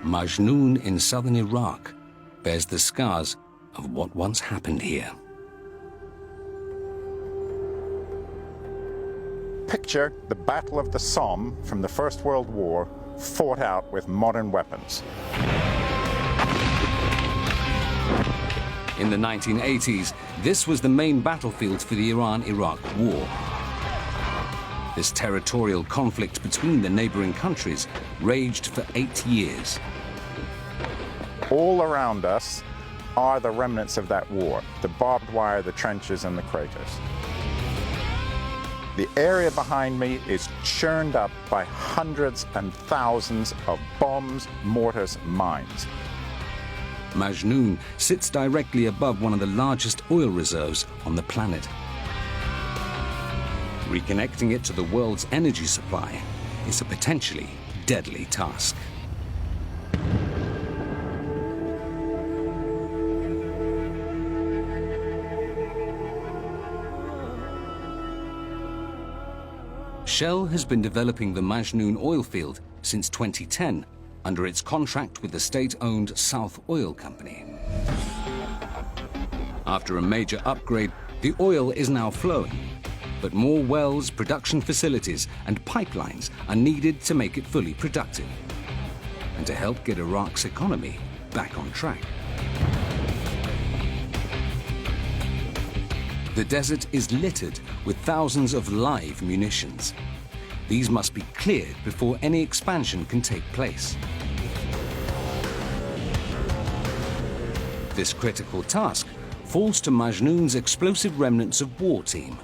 Mejnun in southern Iraq bears the scars of what once happened here. Picture the Battle of the Somme from the First World War, fought out with modern weapons. In the 1980s, this was the main battlefield for the Iran-Iraq War. This territorial conflict between the neighboring countries raged for 8 years. All around us are the remnants of that war, the barbed wire, the trenches, and the craters. The area behind me is churned up by hundreds and thousands of bombs, mortars, mines. Mejnun sits directly above one of the largest oil reserves on the planet. Reconnecting it to the world's energy supply is a potentially deadly task. Shell has been developing the Mejnun oil field since 2010 under its contract with the state-owned South Oil Company. After a major upgrade, the oil is now flowing, but more wells, production facilities, and pipelines are needed to make it fully productive and to help get Iraq's economy back on track. The desert is littered with thousands of live munitions. These must be cleared before any expansion can take place. This critical task falls to Mejnun's Explosive Remnants of War team.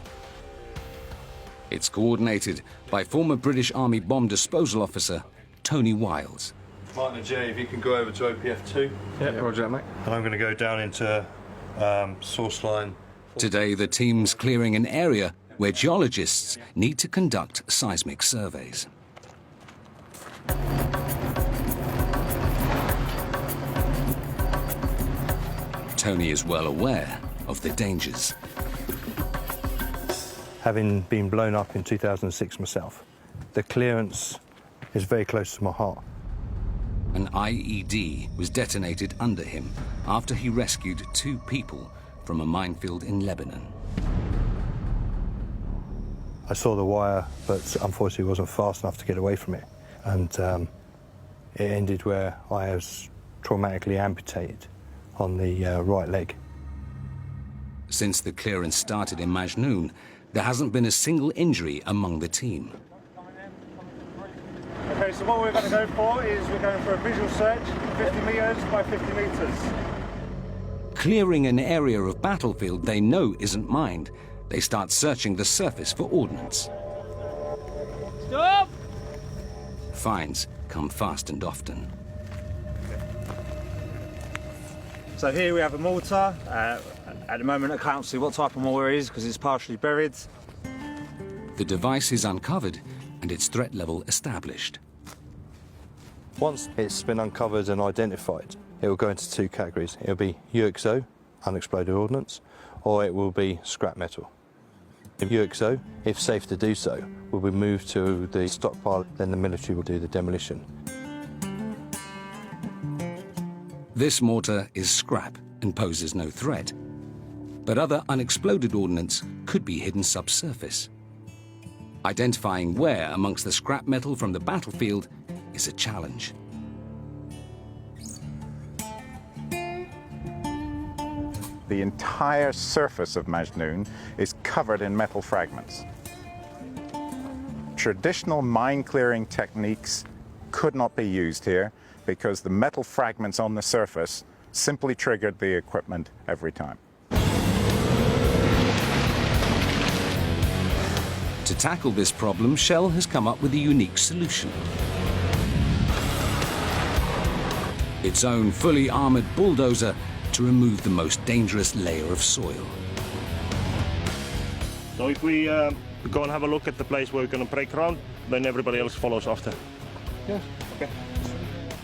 It's coordinated by former British Army bomb disposal officer Tony Wiles. Martin and Jay, if you can go over to OPF2. Yeah, roger, mate. And I'm going to go down into source line. Today, the team's clearing an area where geologists need to conduct seismic surveys. Tony is well aware of the dangers. Having been blown up in 2006 myself, the clearance is very close to my heart. An IED was detonated under him after he rescued 2 people from a minefield in Lebanon. I saw the wire, but unfortunately wasn't fast enough to get away from it. And it ended where I was traumatically amputated on the right leg. Since the clearance started in Mejnun, there hasn't been a single injury among the team. Okay, so what we're going to go for is we're going for a visual search, 50 metres by 50 metres. Clearing an area of battlefield they know isn't mined, they start searching the surface for ordnance. Stop! Finds come fast and often. So here we have a mortar. At the moment I can't see what type of mortar it is because it's partially buried. The device is uncovered and its threat level established. Once it's been uncovered and identified, it will go into 2 categories. It will be UXO, unexploded ordnance, or it will be scrap metal. The UXO, if safe to do so, will be moved to the stockpile, then the military will do the demolition. This mortar is scrap and poses no threat, but other unexploded ordnance could be hidden subsurface. Identifying where amongst the scrap metal from the battlefield is a challenge. The entire surface of Mejnun is covered in metal fragments. Traditional mine clearing techniques could not be used here because the metal fragments on the surface simply triggered the equipment every time. To tackle this problem, Shell has come up with a unique solution. Its own fully armored bulldozer to remove the most dangerous layer of soil. So if we go and have a look at the place where we're going to break ground, then everybody else follows after. Yes, okay.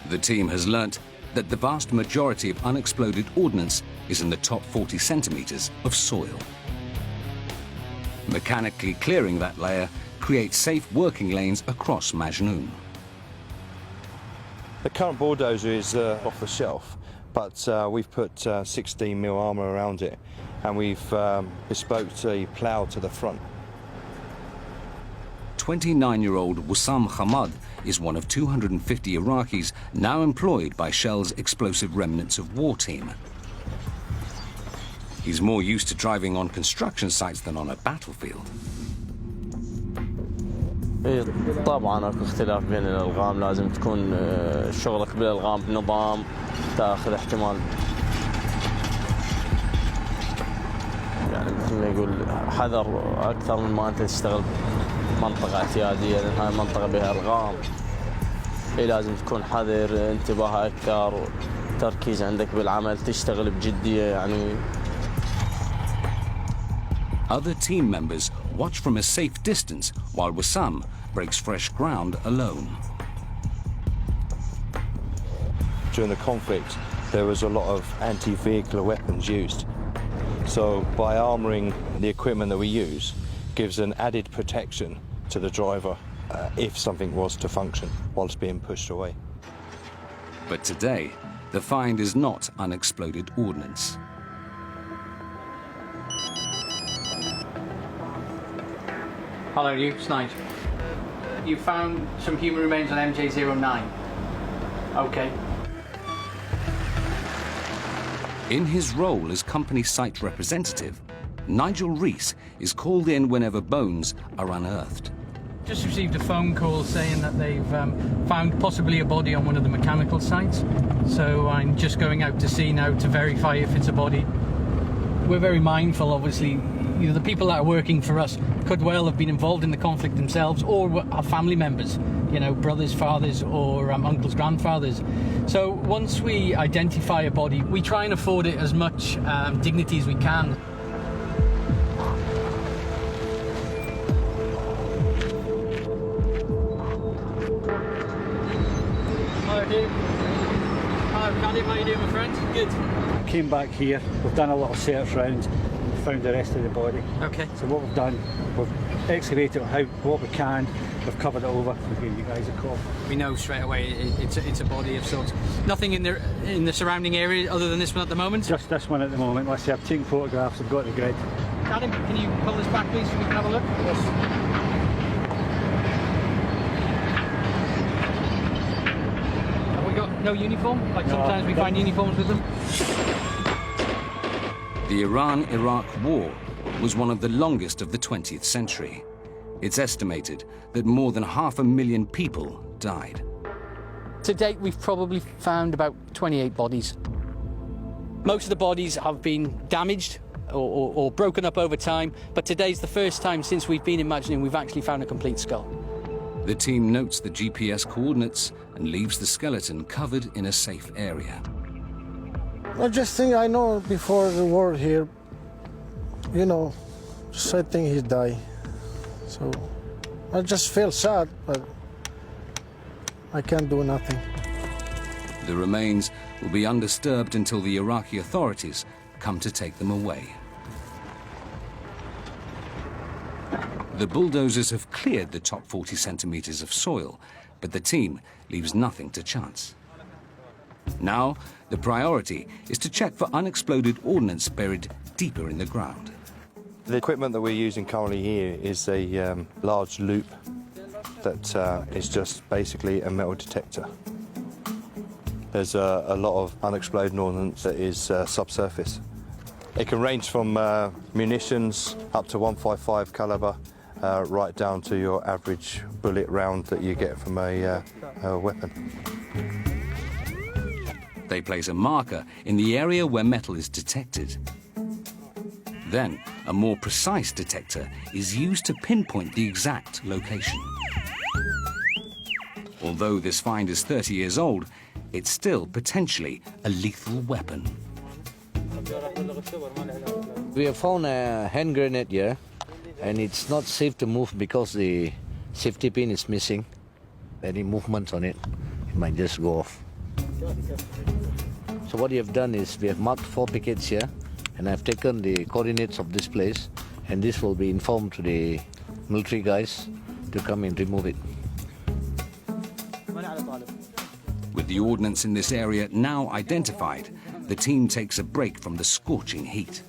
The team has learnt that the vast majority of unexploded ordnance is in the top 40 centimeters of soil. Mechanically clearing that layer creates safe working lanes across Mejnun. The current bulldozer is off the shelf, but we've put 16mm armour around it, and we've bespoke a plough to the front. 29-year-old Wissam Hamad is one of 250 Iraqis now employed by Shell's Explosive Remnants of War team. He's more used to driving on construction sites than on a battlefield. طبعا اكو اختلاف بين الالغام، لازم تكون شغلك بالالغام بنظام، تاخذ احتمال يعني مثل ما يقول حذر اكثر من ما انت تشتغل منطقة اعتيادية، لان هاي المنطقة بها الغام. لازم تكون حذر، انتباه اكثر، تركيز عندك بالعمل، تشتغل بجدية يعني. Other team members watch from a safe distance while Wissam breaks fresh ground alone. During the conflict, there was a lot of anti-vehicular weapons used. So by armouring the equipment that we use gives an added protection to the driver if something was to function whilst being pushed away. But today, the find is not unexploded ordnance. Hello, you, Snide. You found some human remains on MJ09. Okay. In his role as company site representative, Nigel Rees is called in whenever bones are unearthed. Just received a phone call saying that they've found possibly a body on one of the mechanical sites. So I'm just going out to see now to verify if it's a body. We're very mindful, obviously. You know, the people that are working for us could well have been involved in the conflict themselves, or are family members, you know, brothers, fathers, or uncles, grandfathers. So once we identify a body, we try and afford it as much dignity as we can. Hello, Dave. Hi, Kadim, how you doing, my friend? Good. Came back here, we've done a little search round, found the rest of the body. Okay. So what we've done, we've excavated what we can, we've covered it over, we'll give you guys a call. We know straight away it's a body of sorts. Nothing in the surrounding area other than this one at the moment? Just this one at the moment. Let's see, I've taken photographs, I've got the grid. Adam, can you pull this back please so we can have a look? Yes. Have we got no uniform? Like sometimes we find uniforms with them? The Iran-Iraq War was one of the longest of the 20th century. It's estimated that more than 500,000 people died. To date, we've probably found about 28 bodies. Most of the bodies have been damaged or broken up over time, but today's the first time since we've been imagining we've actually found a complete skull. The team notes the GPS coordinates and leaves the skeleton covered in a safe area. I just think I know before the war here, you know, just I think he died. So I just feel sad, but I can't do nothing. The remains will be undisturbed until the Iraqi authorities come to take them away. The bulldozers have cleared the top 40 centimeters of soil, but the team leaves nothing to chance. Now, the priority is to check for unexploded ordnance buried deeper in the ground. The equipment that we're using currently here is a large loop that is just basically a metal detector. There's a lot of unexploded ordnance that is subsurface. It can range from munitions up to .155 caliber right down to your average bullet round that you get from a weapon. They place a marker in the area where metal is detected. Then, a more precise detector is used to pinpoint the exact location. Although this find is 30 years old, it's still potentially a lethal weapon. We have found a hand grenade here, and it's not safe to move because the safety pin is missing. Any movement on it, it might just go off. So what we have done is we have marked 4 pickets here, and I've taken the coordinates of this place, and this will be informed to the military guys to come and remove it. With the ordnance in this area now identified, the team takes a break from the scorching heat.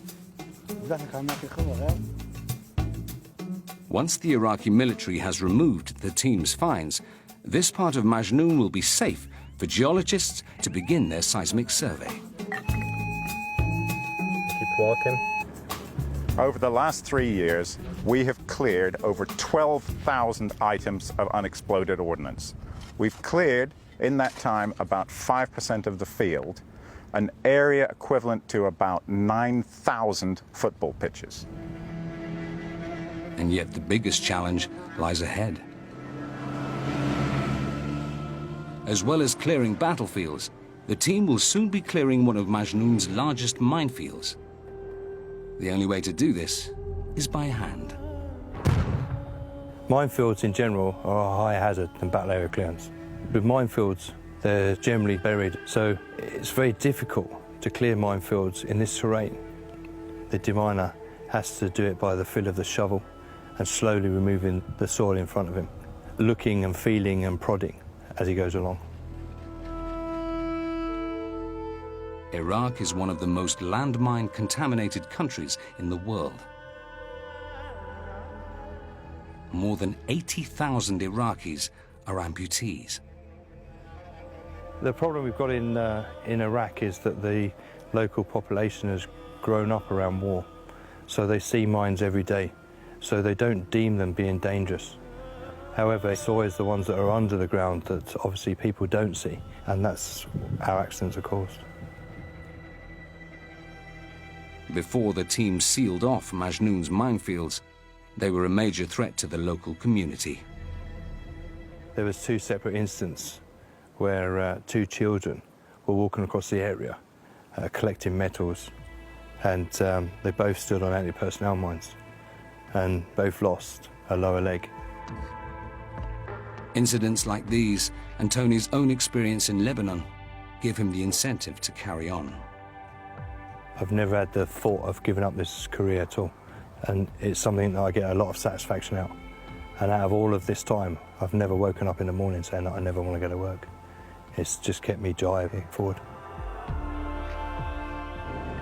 Once the Iraqi military has removed the team's finds, this part of Mejnun will be safe for geologists to begin their seismic survey. Keep walking. Over the last 3 years, we have cleared over 12,000 items of unexploded ordnance. We've cleared, in that time, about 5% of the field, an area equivalent to about 9,000 football pitches. And yet the biggest challenge lies ahead. As well as clearing battlefields, the team will soon be clearing one of Mejnun's largest minefields. The only way to do this is by hand. Minefields in general are a higher hazard than battle area clearance. With minefields, they're generally buried, so it's very difficult to clear minefields in this terrain. The deminer has to do it by the feel of the shovel and slowly removing the soil in front of him, looking and feeling and prodding as he goes along. Iraq is one of the most landmine-contaminated countries in the world. More than 80,000 Iraqis are amputees. The problem we've got in Iraq is that the local population has grown up around war, so they see mines every day, so they don't deem them being dangerous. However, it's always the ones that are under the ground that obviously people don't see, and that's how accidents are caused. Before the team sealed off Mejnun's minefields, they were a major threat to the local community. There was 2 separate incidents where 2 children were walking across the area, collecting metals, and they both stood on anti-personnel mines, and both lost a lower leg. Incidents like these and Tony's own experience in Lebanon give him the incentive to carry on. I've never had the thought of giving up this career at all, and it's something that I get a lot of satisfaction out. And out of all of this time, I've never woken up in the morning saying that I never want to go to work. It's just kept me driving forward.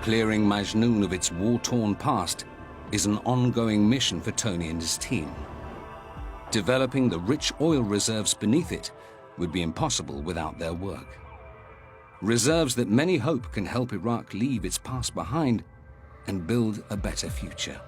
Clearing Mejnun of its war-torn past is an ongoing mission for Tony and his team. Developing the rich oil reserves beneath it would be impossible without their work. Reserves that many hope can help Iraq leave its past behind and build a better future.